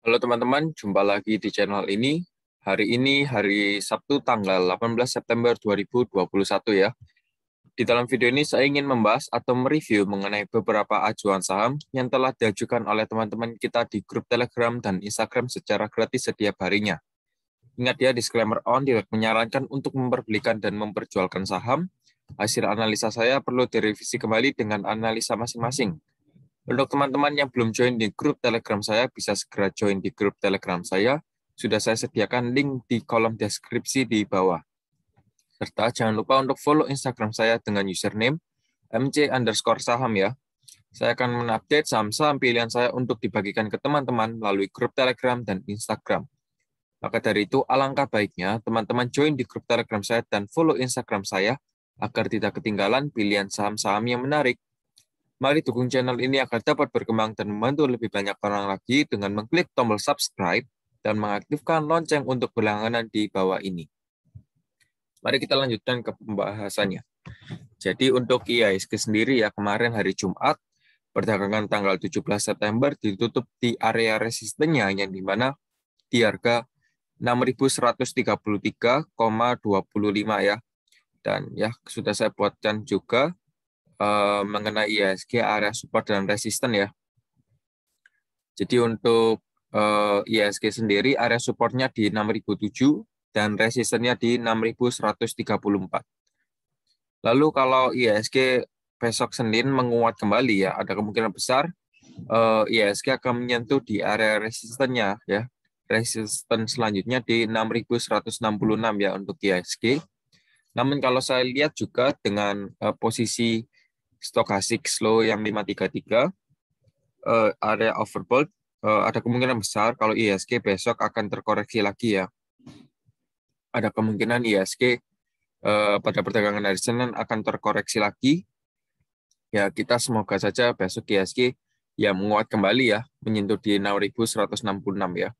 Halo teman-teman, jumpa lagi di channel ini. Hari ini hari Sabtu tanggal 18 September 2021 ya. Di dalam video ini saya ingin membahas atau mereview mengenai beberapa ajuan saham yang telah diajukan oleh teman-teman kita di grup Telegram dan Instagram secara gratis setiap harinya. Ingat ya, disclaimer on, tidak menyarankan untuk memperbelikan dan memperjualkan saham. Hasil analisa saya perlu direvisi kembali dengan analisa masing-masing. Untuk teman-teman yang belum join di grup Telegram saya, bisa segera join di grup Telegram saya. Sudah saya sediakan link di kolom deskripsi di bawah. Serta jangan lupa untuk follow Instagram saya dengan username mc_saham ya. Saya akan mengupdate saham-saham pilihan saya untuk dibagikan ke teman-teman melalui grup Telegram dan Instagram. Maka dari itu, alangkah baiknya teman-teman join di grup Telegram saya dan follow Instagram saya agar tidak ketinggalan pilihan saham-saham yang menarik. Mari dukung channel ini agar dapat berkembang dan membantu lebih banyak orang lagi dengan mengklik tombol subscribe dan mengaktifkan lonceng untuk berlangganan di bawah ini. Mari kita lanjutkan ke pembahasannya. Jadi untuk IHSG sendiri ya, kemarin hari Jumat, perdagangan tanggal 17 September ditutup di area resistennya yang dimana di harga 6.133,25 ya. Dan ya sudah saya buatkan juga mengenai IHSG area support dan resisten ya. Jadi untuk IHSG sendiri area supportnya di 6.007 dan resistennya di 6.134. Lalu kalau IHSG besok Senin menguat kembali ya, ada kemungkinan besar IHSG akan menyentuh di area resistennya ya. Resisten selanjutnya di 6.166 ya untuk IHSG. Namun kalau saya lihat juga dengan posisi stochastic slow yang 533 area overbought, ada kemungkinan besar kalau IHSG besok akan terkoreksi lagi ya. Ada kemungkinan IHSG pada perdagangan hari Senin akan terkoreksi lagi. Ya, kita semoga saja besok IHSG ya menguat kembali ya, menyentuh di 6.166 ya.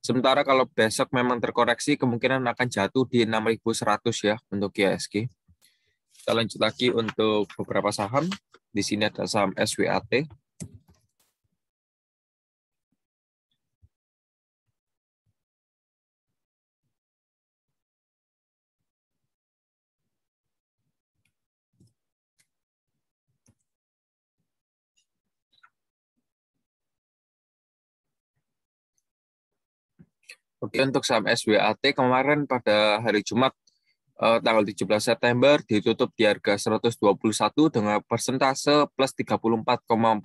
Sementara kalau besok memang terkoreksi, kemungkinan akan jatuh di 6.100 ya untuk IHSG. Kita lanjut lagi untuk beberapa saham. Di sini ada saham SWAT. Oke, untuk saham SWAT kemarin pada hari Jumat tanggal 17 September ditutup di harga 121 dengan persentase plus 34,44%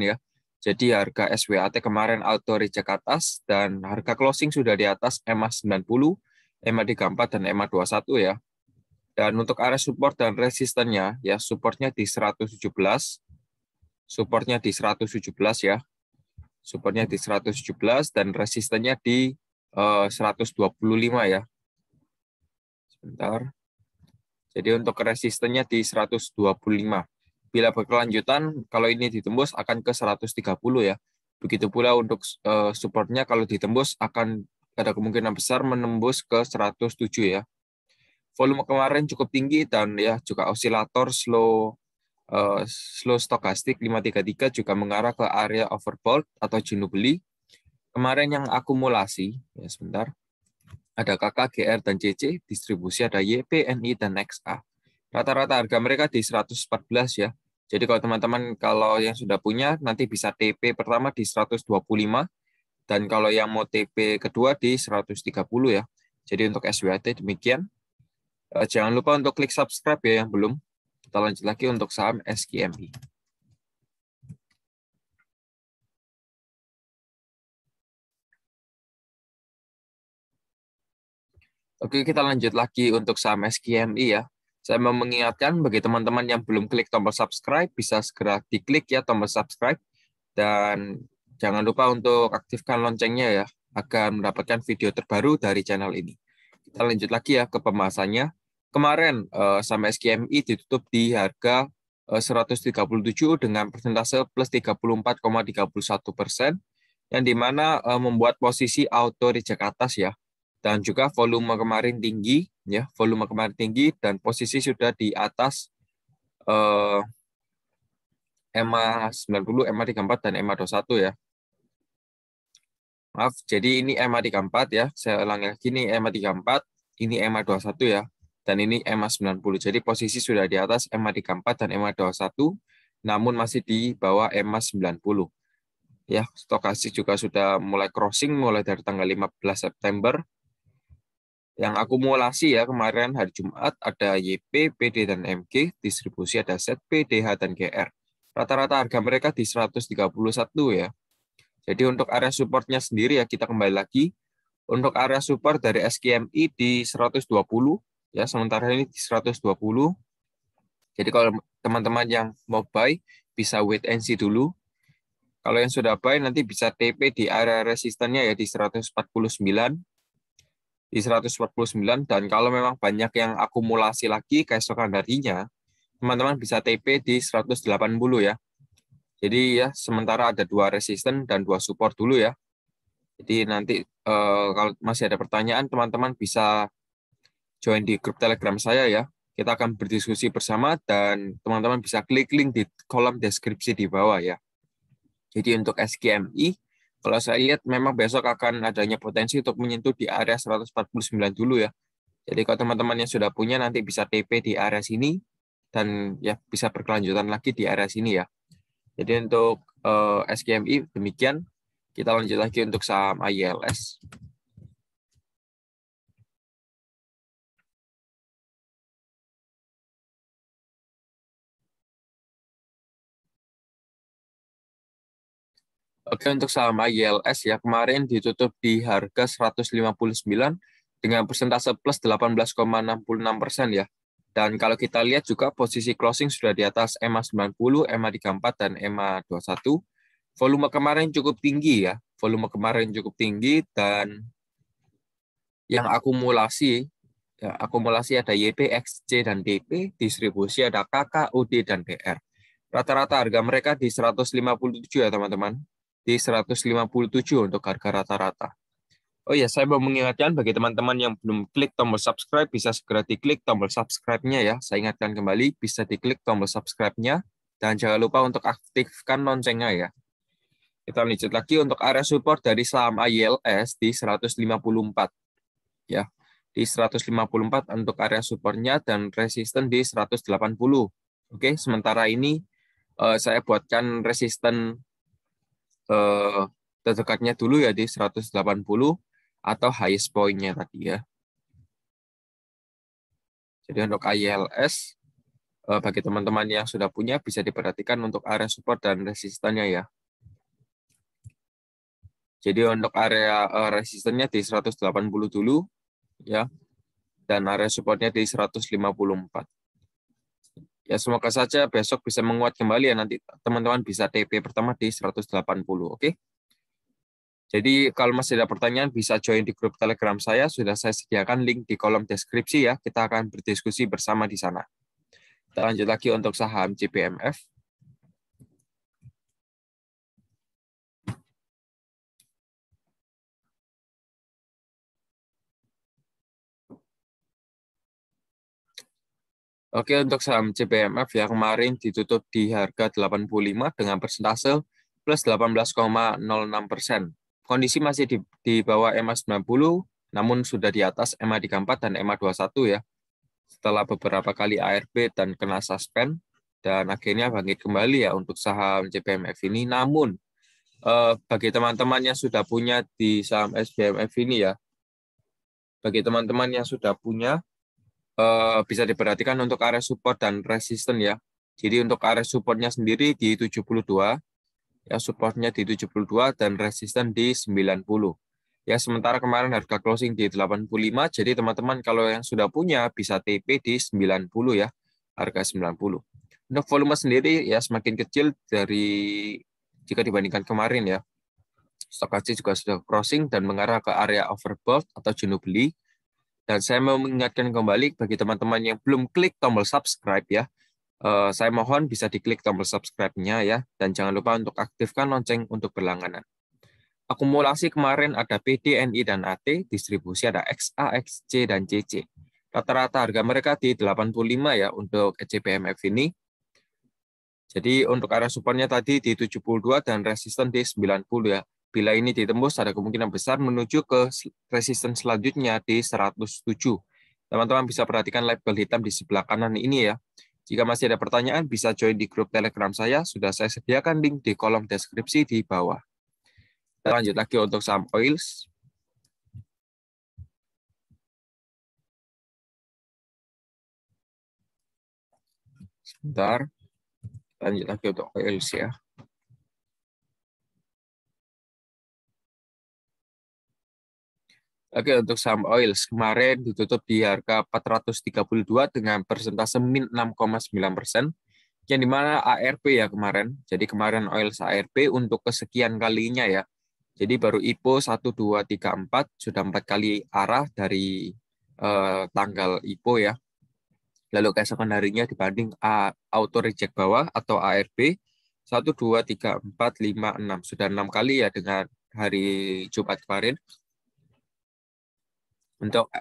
ya. Jadi harga SWAT kemarin auto reject atas dan harga closing sudah di atas EMA 90, EMA 34 dan EMA 21 ya. Dan untuk area support dan resistennya ya, supportnya di 117, supportnya di 117 ya. Supportnya di 117 dan resistennya di 125 ya. Sebentar. Jadi untuk resistennya di 125. Bila berkelanjutan, kalau ini ditembus akan ke 130 ya. Begitu pula untuk supportnya kalau ditembus akan ada kemungkinan besar menembus ke 107 ya. Volume kemarin cukup tinggi dan ya juga osilator slow stochastic 533 juga mengarah ke area overbought atau jenuh beli. Kemarin yang akumulasi, ya sebentar, ada KK, GR, dan CC, distribusi ada YP, NI, dan XA. Rata-rata harga mereka di 114 ya. Jadi kalau teman-teman kalau yang sudah punya, nanti bisa TP pertama di 125, dan kalau yang mau TP kedua di 130 ya. Jadi untuk SWAT demikian. Jangan lupa untuk klik subscribe ya yang belum. Kita lanjut lagi untuk saham SKMI. Oke, kita lanjut lagi untuk saham SKMI ya. Saya mau mengingatkan bagi teman-teman yang belum klik tombol subscribe, bisa segera diklik ya tombol subscribe. Dan jangan lupa untuk aktifkan loncengnya ya, agar mendapatkan video terbaru dari channel ini. Kita lanjut lagi ya ke pembahasannya. Kemarin saham SKMI ditutup di harga 137 dengan persentase plus 34,31%, yang dimana membuat posisi auto reject atas ya. Dan juga volume kemarin tinggi ya, volume kemarin tinggi dan posisi sudah di atas EMA 90, EMA 34, dan EMA 21 ya. Maaf, jadi ini EMA 34 ya. Saya ulangi lagi, ini EMA 34, ini EMA 21 ya. Dan ini EMA 90. Jadi posisi sudah di atas EMA 34 dan EMA 21, namun masih di bawah EMA 90. Ya, stokastik juga sudah mulai crossing mulai dari tanggal 15 September. Yang akumulasi ya kemarin hari Jumat ada YP, PD, dan MG, distribusi ada ZP, DH, dan GR. Rata-rata harga mereka di 131 ya. Jadi untuk area supportnya sendiri ya kita kembali lagi. Untuk area support dari SKMI di 120 ya, sementara ini di 120. Jadi kalau teman-teman yang mau buy bisa wait and see dulu. Kalau yang sudah buy nanti bisa TP di area resistannya ya di 149. Di 149, dan kalau memang banyak yang akumulasi lagi keesokan harinya, teman-teman bisa TP di 180 ya. Jadi ya sementara ada 2 resisten dan 2 support dulu ya. Jadi nanti kalau masih ada pertanyaan, teman-teman bisa join di grup Telegram saya ya. Kita akan berdiskusi bersama dan teman-teman bisa klik link di kolom deskripsi di bawah ya. Jadi untuk SKMI, kalau saya lihat memang besok akan adanya potensi untuk menyentuh di area 149 dulu ya. Jadi kalau teman-teman yang sudah punya nanti bisa TP di area sini dan ya bisa berkelanjutan lagi di area sini ya. Jadi untuk SKMI demikian. Kita lanjut lagi untuk saham ILS. Oke, untuk saham ILS ya kemarin ditutup di harga 159 dengan persentase plus 18,66% ya. Dan kalau kita lihat juga posisi closing sudah di atas EMA 90, EMA 34, dan EMA 21. Volume kemarin cukup tinggi ya. Volume kemarin cukup tinggi dan yang akumulasi ada YP, XC, dan DP, distribusi ada KK, UD, dan DR. Rata-rata harga mereka di 157 ya teman-teman. Di 157 untuk harga rata-rata. Oh ya, saya mau mengingatkan bagi teman-teman yang belum klik tombol subscribe, bisa segera diklik tombol subscribe-nya ya. Saya ingatkan kembali, bisa diklik tombol subscribe-nya. Dan jangan lupa untuk aktifkan loncengnya ya. Kita lanjut lagi untuk area support dari saham ILS di 154. Ya, di 154 untuk area supportnya dan resisten di 180. Oke, sementara ini saya buatkan resisten terdekatnya dulu ya di 180 atau highest point-nya tadi ya. Jadi untuk ILS bagi teman-teman yang sudah punya bisa diperhatikan untuk area support dan resistannya ya. Jadi untuk area resistannya di 180 dulu ya. Dan area supportnya di 154. Ya semoga saja besok bisa menguat kembali ya, nanti teman-teman bisa TP pertama di 180, oke? Jadi kalau masih ada pertanyaan bisa join di grup Telegram saya, sudah saya sediakan link di kolom deskripsi ya, kita akan berdiskusi bersama di sana. Kita lanjut lagi untuk saham CPMF. Oke, untuk saham CPMF yang kemarin ditutup di harga 85 dengan persentase plus 18,06%. Kondisi masih di bawah EMA 90, namun sudah di atas EMA 34 dan EMA 21 ya. Setelah beberapa kali ARB dan kena suspend, dan akhirnya bangkit kembali ya untuk saham CPMF ini. Namun, bagi teman-teman yang sudah punya di saham SPMF ini ya, bagi teman-teman yang sudah punya, bisa diperhatikan untuk area support dan resisten ya. Jadi untuk area supportnya sendiri di 72, ya supportnya di 72 dan resisten di 90. Ya sementara kemarin harga closing di 85, jadi teman-teman kalau yang sudah punya bisa TP di 90 ya, harga 90. Untuk volume sendiri ya semakin kecil dari jika dibandingkan kemarin ya. Stokastik juga sudah crossing dan mengarah ke area overbought atau jenuh beli. Dan saya mau mengingatkan kembali bagi teman-teman yang belum klik tombol subscribe ya, saya mohon bisa diklik tombol subscribe-nya ya, dan jangan lupa untuk aktifkan lonceng untuk berlangganan. Akumulasi kemarin ada PD, NI, dan AT, distribusi ada XA, XC, dan CC. Rata-rata harga mereka di 85 ya untuk CPMF ini. Jadi untuk area supportnya tadi di 72 dan resisten di 90 ya. Bila ini ditembus, ada kemungkinan besar menuju ke resisten selanjutnya di 107. Teman-teman bisa perhatikan label hitam di sebelah kanan ini ya. Jika masih ada pertanyaan, bisa join di grup Telegram saya. Sudah saya sediakan link di kolom deskripsi di bawah. Kita lanjut lagi untuk saham oils. Sebentar. Lanjut lagi untuk oils ya. Oke, untuk saham oils kemarin ditutup di harga 432 dengan persentase min 6,9%, yang dimana ARP ya kemarin. Jadi kemarin oils ARP untuk kesekian kalinya ya. Jadi baru IPO 1, 2, 3, 4, sudah 4 kali arah dari tanggal IPO ya. Lalu keesokan harinya dibanding auto reject bawah atau ARP, 1, 2, 3, 4, 5, 6. Sudah 6 kali ya dengan hari Jumat kemarin. Untuk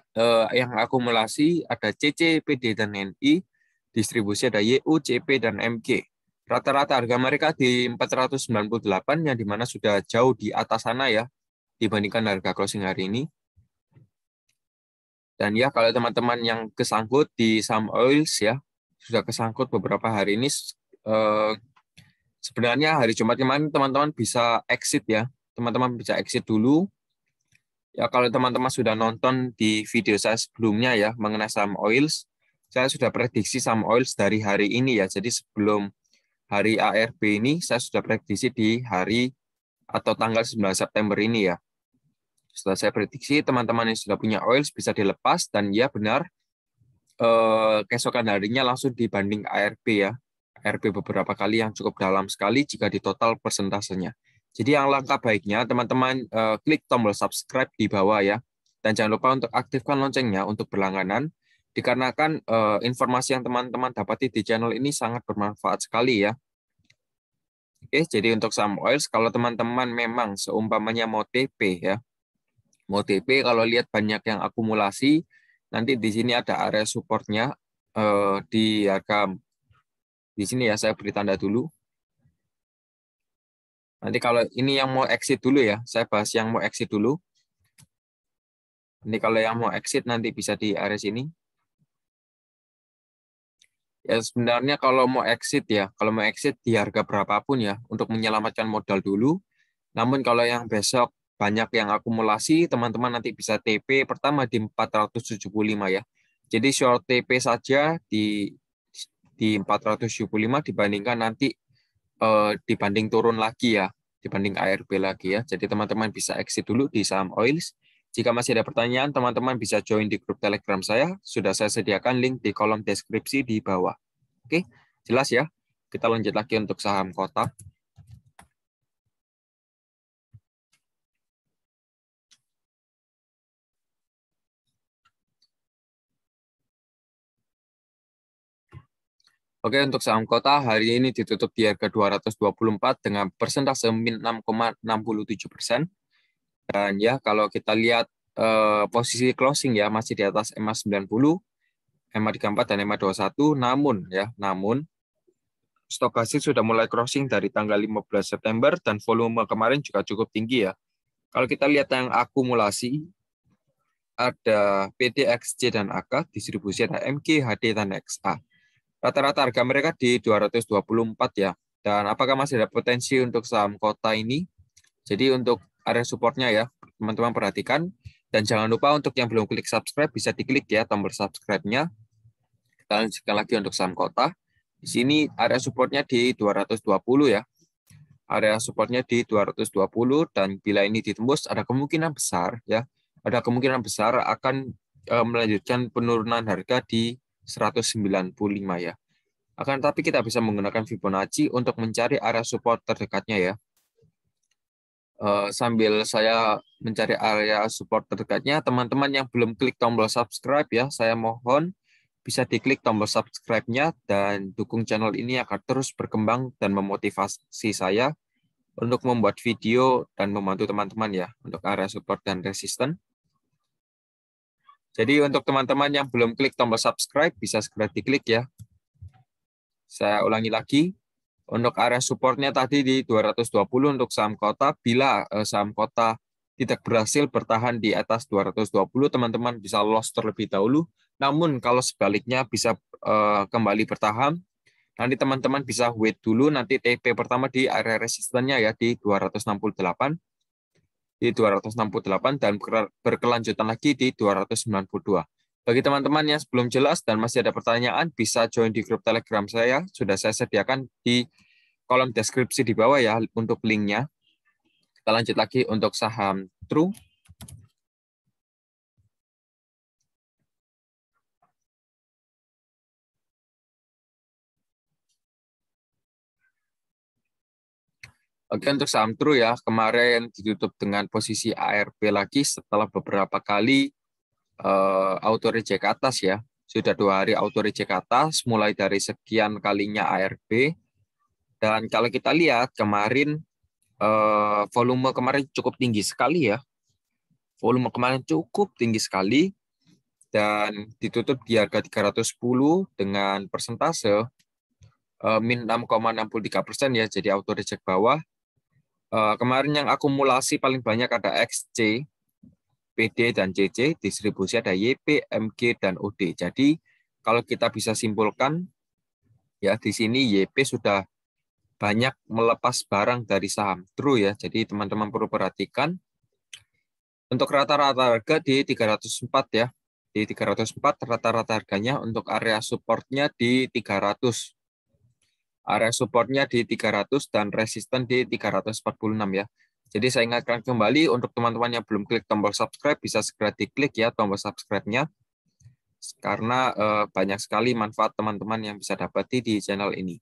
yang akumulasi ada CC, PD, dan NI, distribusi ada YU, CP, dan MG. Rata-rata harga mereka di 498, yang dimana sudah jauh di atas sana ya, dibandingkan harga closing hari ini. Dan ya, kalau teman-teman yang kesangkut di saham oils ya, sudah kesangkut beberapa hari ini, sebenarnya hari Jumat kemarin teman-teman bisa exit ya. Teman-teman bisa exit dulu. Ya, kalau teman-teman sudah nonton di video saya sebelumnya ya mengenai saham oils, saya sudah prediksi saham oils dari hari ini ya. Jadi sebelum hari ARB ini, saya sudah prediksi di hari atau tanggal 9 September ini ya. Setelah saya prediksi, teman-teman yang sudah punya oils bisa dilepas, dan ya benar, keesokan harinya langsung dibanding ARB ya. ARB beberapa kali yang cukup dalam sekali jika di total persentasenya. Jadi yang langkah baiknya teman-teman klik tombol subscribe di bawah ya. Dan jangan lupa untuk aktifkan loncengnya untuk berlangganan, dikarenakan informasi yang teman-teman dapati di channel ini sangat bermanfaat sekali ya. Oke, jadi untuk saham oils, kalau teman-teman memang seumpamanya mau TP ya, mau TP kalau lihat banyak yang akumulasi, nanti di sini ada area supportnya di harga, di sini ya saya beri tanda dulu. Nanti kalau ini yang mau exit dulu ya, saya bahas yang mau exit dulu. Ini kalau yang mau exit nanti bisa di area sini. Ya sebenarnya kalau mau exit ya, kalau mau exit di harga berapapun ya, untuk menyelamatkan modal dulu. Namun kalau yang besok banyak yang akumulasi, teman-teman nanti bisa TP pertama di 475 ya. Jadi short TP saja di 475 dibandingkan nanti dibanding turun lagi ya, dibanding ARB lagi ya. Jadi teman-teman bisa exit dulu di saham oils. Jika masih ada pertanyaan, teman-teman bisa join di grup Telegram saya. Sudah saya sediakan link di kolom deskripsi di bawah. Oke, jelas ya. Kita lanjut lagi untuk saham kotak. Oke, untuk saham kota hari ini ditutup di harga 224 dengan persentase min 6,67%. Dan ya, kalau kita lihat posisi closing ya masih di atas EMA 90, EMA 34 dan EMA 21. Namun stokastik sudah mulai crossing dari tanggal 15 September dan volume kemarin juga cukup tinggi ya. Kalau kita lihat yang akumulasi, ada PD, XC, dan AK, distribusi ada MG, HD, dan XA. Rata-rata harga mereka di 224 ya. Dan apakah masih ada potensi untuk saham kota ini? Jadi untuk area supportnya ya, teman-teman perhatikan. Dan jangan lupa untuk yang belum klik subscribe, bisa diklik ya tombol subscribe-nya. Kita lanjutkan lagi untuk saham kota. Di sini area supportnya di 220 ya. Area supportnya di 220, dan bila ini ditembus, ada kemungkinan besar ya. Ada kemungkinan besar akan melanjutkan penurunan harga di 195 ya. Akan tetapi kita bisa menggunakan Fibonacci untuk mencari area support terdekatnya ya. Sambil saya mencari area support terdekatnya, teman-teman yang belum klik tombol subscribe ya, saya mohon bisa diklik tombol subscribe-nya dan dukung channel ini agar terus berkembang dan memotivasi saya untuk membuat video dan membantu teman-teman ya untuk area support dan resisten. Jadi untuk teman-teman yang belum klik tombol subscribe, bisa segera diklik ya. Saya ulangi lagi. Untuk area supportnya tadi di 220 untuk saham kota. Bila saham kota tidak berhasil bertahan di atas 220, teman-teman bisa loss terlebih dahulu. Namun kalau sebaliknya bisa kembali bertahan, nanti teman-teman bisa wait dulu, nanti TP pertama di area resistennya ya di 268, dan berkelanjutan lagi di 292. Bagi teman-teman yang belum jelas dan masih ada pertanyaan, bisa join di grup Telegram saya. Sudah saya sediakan di kolom deskripsi di bawah ya untuk linknya. Kita lanjut lagi untuk saham True. Oke, untuk saham True ya, kemarin ditutup dengan posisi ARB lagi setelah beberapa kali auto reject atas ya. Sudah 2 hari auto reject atas, mulai dari sekian kalinya ARB. Dan kalau kita lihat kemarin, volume kemarin cukup tinggi sekali ya. Volume kemarin cukup tinggi sekali, dan ditutup di harga 310 dengan persentase min 6,63% ya, jadi auto reject bawah. Kemarin yang akumulasi paling banyak ada XC, PD, dan CC, distribusi ada YP, MG, dan OD. Jadi kalau kita bisa simpulkan, ya di sini YP sudah banyak melepas barang dari saham True ya. Jadi teman-teman perlu perhatikan. Untuk rata-rata harga di 304 ya. Di 304 rata-rata harganya, untuk area supportnya di 300. Area supportnya di 300 dan resisten di 346 ya. Jadi saya ingatkan kembali untuk teman-teman yang belum klik tombol subscribe, bisa segera diklik ya tombol subscribe-nya. Karena banyak sekali manfaat teman-teman yang bisa dapati di channel ini.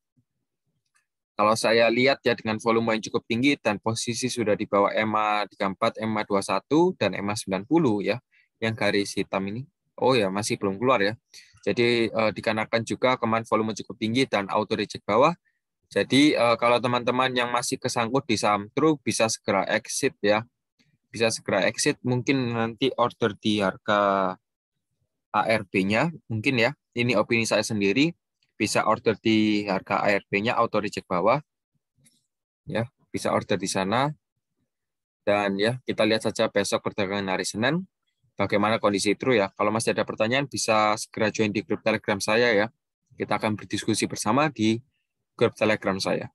Kalau saya lihat ya dengan volume yang cukup tinggi dan posisi sudah di bawah EMA 34, EMA 21, dan EMA 90 ya, yang garis hitam ini. Oh ya, masih belum keluar ya. Jadi dikarenakan juga kemarin volume cukup tinggi dan auto reject bawah. Jadi kalau teman-teman yang masih kesangkut di saham True bisa segera exit ya. Bisa segera exit, mungkin nanti order di harga ARB-nya mungkin ya. Ini opini saya sendiri, bisa order di harga ARB-nya auto reject bawah. Ya, bisa order di sana. Dan ya, kita lihat saja besok perdagangan hari Senin bagaimana kondisi True ya. Kalau masih ada pertanyaan bisa segera join di grup Telegram saya ya. Kita akan berdiskusi bersama di grup Telegram saya.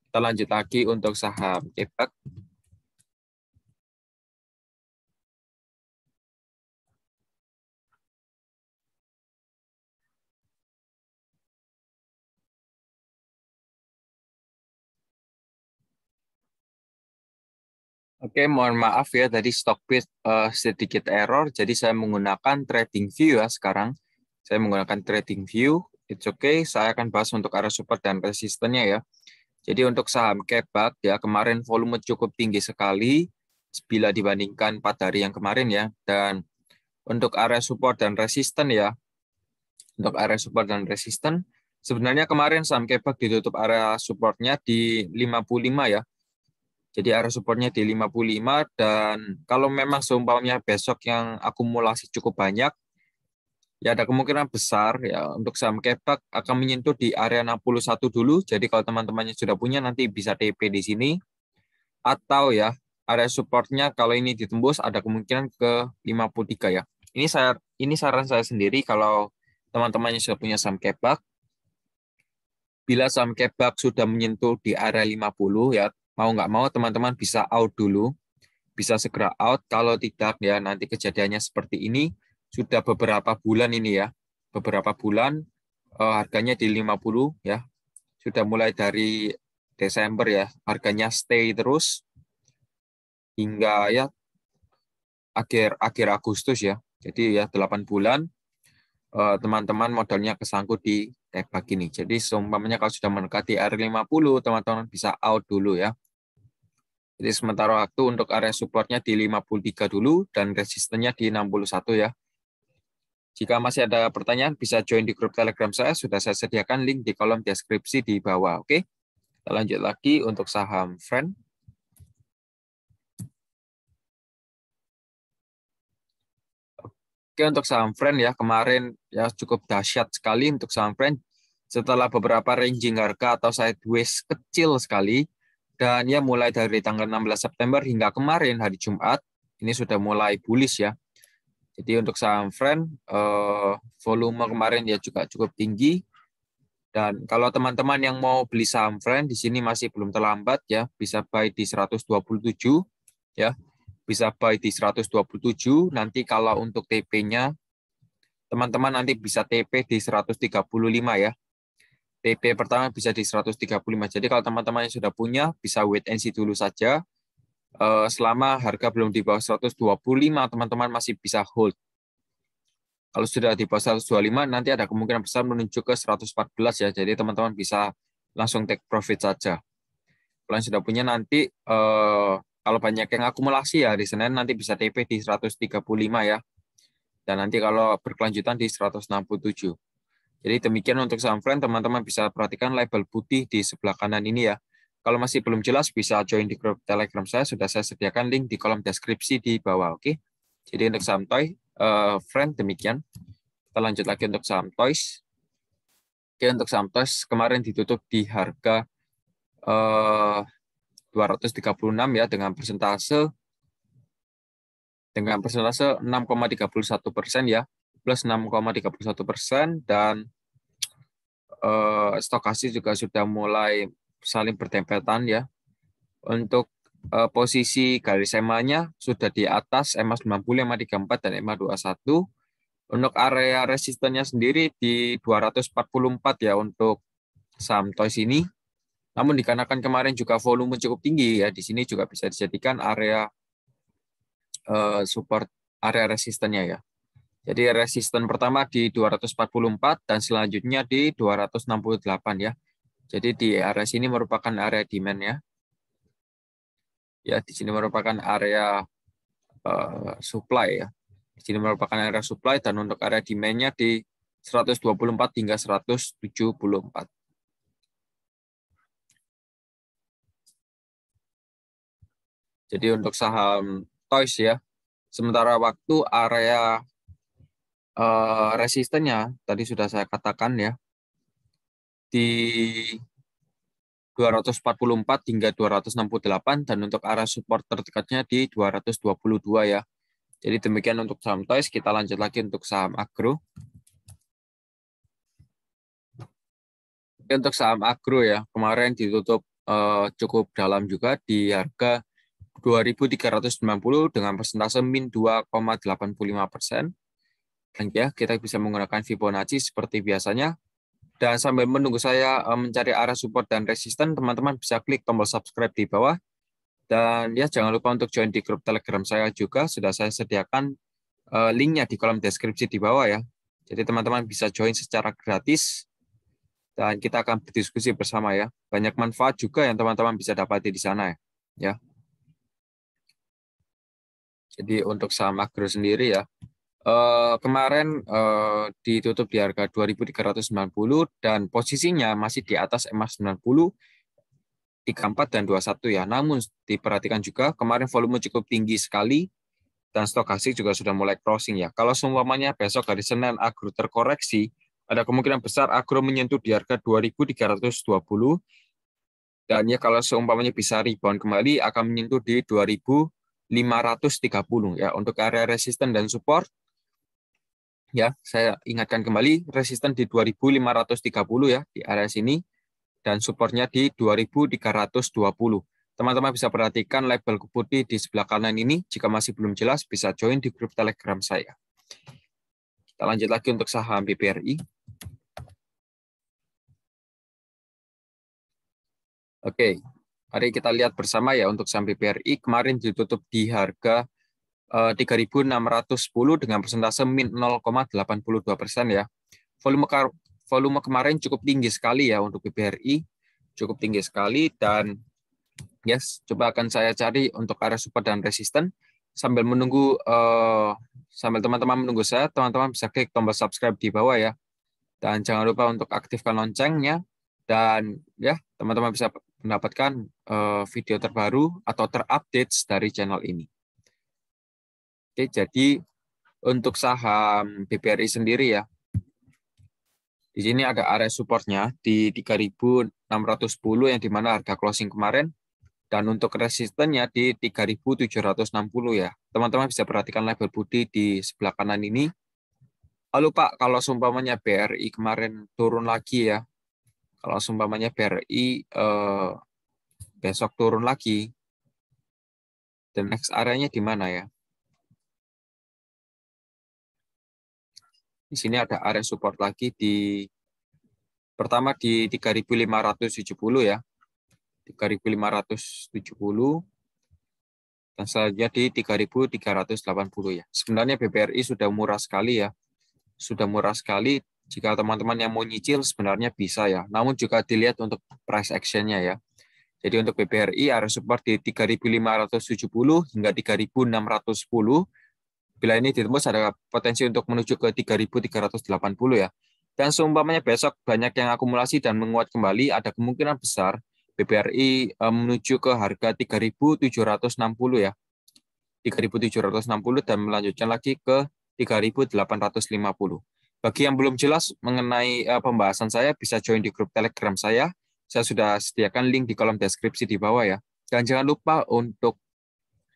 Kita lanjut lagi untuk saham Kebak. Oke, mohon maaf ya, tadi Stockbit sedikit error, jadi saya menggunakan Trading View ya sekarang. Saya menggunakan Trading View, it's okay, saya akan bahas untuk area support dan resistennya ya. Jadi untuk saham Kebak ya, kemarin volume cukup tinggi sekali bila dibandingkan 4 hari yang kemarin ya. Dan untuk area support dan resisten ya, untuk area support dan resisten, sebenarnya kemarin saham Kebak ditutup area supportnya di 55 ya. Jadi area supportnya di 55, dan kalau memang seumpamanya besok yang akumulasi cukup banyak, ya ada kemungkinan besar ya untuk saham Kebak akan menyentuh di area 61 dulu. Jadi kalau teman-temannya sudah punya nanti bisa TP di sini, atau ya area supportnya kalau ini ditembus ada kemungkinan ke 53 ya. Ini saran saya sendiri kalau teman-temannya sudah punya saham Kebak. Bila saham Kebak sudah menyentuh di area 50 ya, mau nggak mau teman-teman bisa out dulu, bisa segera out. Kalau tidak ya nanti kejadiannya seperti ini sudah beberapa bulan ini ya, beberapa bulan harganya di 50 ya, sudah mulai dari Desember ya, harganya stay terus hingga ya akhir Agustus ya. Jadi ya 8 bulan teman-teman modalnya kesangkut di Kebak ini. Jadi seumpamanya kalau sudah mendekati area 50, teman-teman bisa out dulu ya. Jadi sementara waktu untuk area supportnya di 53 dulu dan resistennya di 61 ya. Jika masih ada pertanyaan bisa join di grup Telegram saya, sudah saya sediakan link di kolom deskripsi di bawah. Oke, kita lanjut lagi untuk saham Friend. Oke, untuk saham Friend ya, kemarin ya cukup dahsyat sekali untuk saham Friend. Setelah beberapa ranging harga atau sideways kecil sekali, dan ya mulai dari tanggal 16 September hingga kemarin hari Jumat, ini sudah mulai bullish ya. Jadi untuk saham Friend, volume kemarin ya juga cukup tinggi. Dan kalau teman-teman yang mau beli saham Friend, di sini masih belum terlambat ya, bisa buy di 127 ya. Bisa buy di 127, nanti kalau untuk TP-nya, teman-teman nanti bisa TP di 135 ya. TP pertama bisa di 135. Jadi kalau teman-teman yang sudah punya, bisa wait and see dulu saja. Selama harga belum di bawah 125, teman-teman masih bisa hold. Kalau sudah di bawah 125, nanti ada kemungkinan besar menuju ke 114 ya. Jadi teman-teman bisa langsung take profit saja. Kalau yang sudah punya nanti, kalau banyak yang akumulasi ya, hari Senin nanti bisa TP di 135 ya. Dan nanti kalau berkelanjutan di 167. Jadi demikian untuk saham Friend, teman-teman bisa perhatikan label putih di sebelah kanan ini ya. Kalau masih belum jelas, bisa join di grup Telegram saya. Sudah saya sediakan link di kolom deskripsi di bawah. Oke. Jadi untuk saham Friend demikian. Kita lanjut lagi untuk saham Toys. Oke, untuk saham Toys kemarin ditutup di harga 236 ya dengan persentase 6,31% ya, plus 6,31%, dan stokastik juga sudah mulai saling bertempelan ya. Untuk posisi garis EMA-nya sudah di atas EMA 90, EMA 34, dan EMA 21. Untuk area resistennya sendiri di 244 ya untuk saham Toys ini. Namun dikarenakan kemarin juga volume cukup tinggi ya, di sini juga bisa dijadikan area support, area resistennya ya. Jadi resisten pertama di 244 dan selanjutnya di 268 ya. Jadi di area sini merupakan area demand ya. Ya, di sini merupakan area supply ya. Di sini merupakan area supply, dan untuk area demand-nya di 124 hingga 174. Jadi untuk saham Toys ya, sementara waktu area resistennya tadi sudah saya katakan ya, di 244 hingga 268, dan untuk area support terdekatnya di 222 ya. Jadi demikian untuk saham Toys. Kita lanjut lagi untuk saham agro. Untuk saham agro ya, kemarin ditutup cukup dalam juga di harga 2.390 dengan persentase min 2,85%. Dan ya, kita bisa menggunakan Fibonacci seperti biasanya. Dan sambil menunggu saya mencari area support dan resisten, teman-teman bisa klik tombol subscribe di bawah. Dan ya, jangan lupa untuk join di grup Telegram saya juga. Sudah saya sediakan linknya di kolom deskripsi di bawah ya. Jadi teman-teman bisa join secara gratis. Dan kita akan berdiskusi bersama ya. Banyak manfaat juga yang teman-teman bisa dapati di sana ya. Jadi untuk saham agro sendiri ya, kemarin ditutup di harga 2.390 dan posisinya masih di atas EMA 90, 34 dan 21 ya. Namun diperhatikan juga kemarin volume cukup tinggi sekali dan stokastik juga sudah mulai crossing ya. Kalau seumpamanya besok hari Senin agro terkoreksi, ada kemungkinan besar agro menyentuh di harga 2.320, dan ya kalau seumpamanya bisa rebound kembali akan menyentuh di 2.530 ya. Untuk area resisten dan support ya, saya ingatkan kembali, resisten di 2.530 ya di area sini, dan supportnya di 2.320. Teman-teman bisa perhatikan label putih di sebelah kanan ini. Jika masih belum jelas, bisa join di grup Telegram saya. Kita lanjut lagi untuk saham BBRI. Oke, mari kita lihat bersama ya untuk saham BBRI. Kemarin ditutup di harga 3.610 dengan persentase min 0,82% ya. Volume kemarin cukup tinggi sekali ya untuk BBRI, cukup tinggi sekali, dan yes, coba akan saya cari untuk area support dan resisten sambil menunggu, sambil teman-teman menunggu saya, teman-teman bisa klik tombol subscribe di bawah ya, dan jangan lupa untuk aktifkan loncengnya, dan ya teman-teman bisa mendapatkan video terbaru atau terupdate dari channel ini. Oke, jadi untuk saham BBRI sendiri ya, Di sini ada area supportnya di 3.610 yang dimana harga closing kemarin, dan untuk resistennya di 3.760 ya. Teman-teman bisa perhatikan label putih di sebelah kanan ini. Lalu Pak, kalau seumpamanya BRI kemarin turun lagi ya, kalau seumpamanya BRI besok turun lagi, the next area-nya di mana ya? Di sini ada area support lagi pertama di 3.570 ya. 3.570 dan selanjutnya di 3.380 ya. Sebenarnya BBRI sudah murah sekali ya. Sudah murah sekali. Jika teman-teman yang mau nyicil sebenarnya bisa ya. Namun juga dilihat untuk price action-nya ya. Jadi untuk BBRI area support di 3.570 hingga 3.610. Bila ini ditembus ada potensi untuk menuju ke 3.380 ya. Dan seumpamanya besok banyak yang akumulasi dan menguat kembali, ada kemungkinan besar BBRI menuju ke harga 3.760 ya. 3.760 dan melanjutkan lagi ke 3.850. Bagi yang belum jelas mengenai pembahasan saya, bisa join di grup Telegram saya. Saya sudah sediakan link di kolom deskripsi di bawah ya. Dan jangan lupa untuk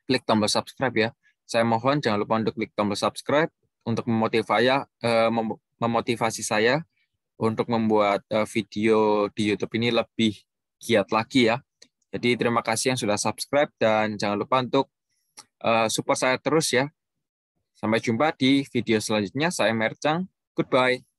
klik tombol subscribe ya. Saya mohon jangan lupa untuk klik tombol subscribe untuk memotivasi saya untuk membuat video di YouTube ini lebih giat lagi ya. Jadi terima kasih yang sudah subscribe dan jangan lupa untuk support saya terus ya. Sampai jumpa di video selanjutnya. Saya Mercang. Goodbye.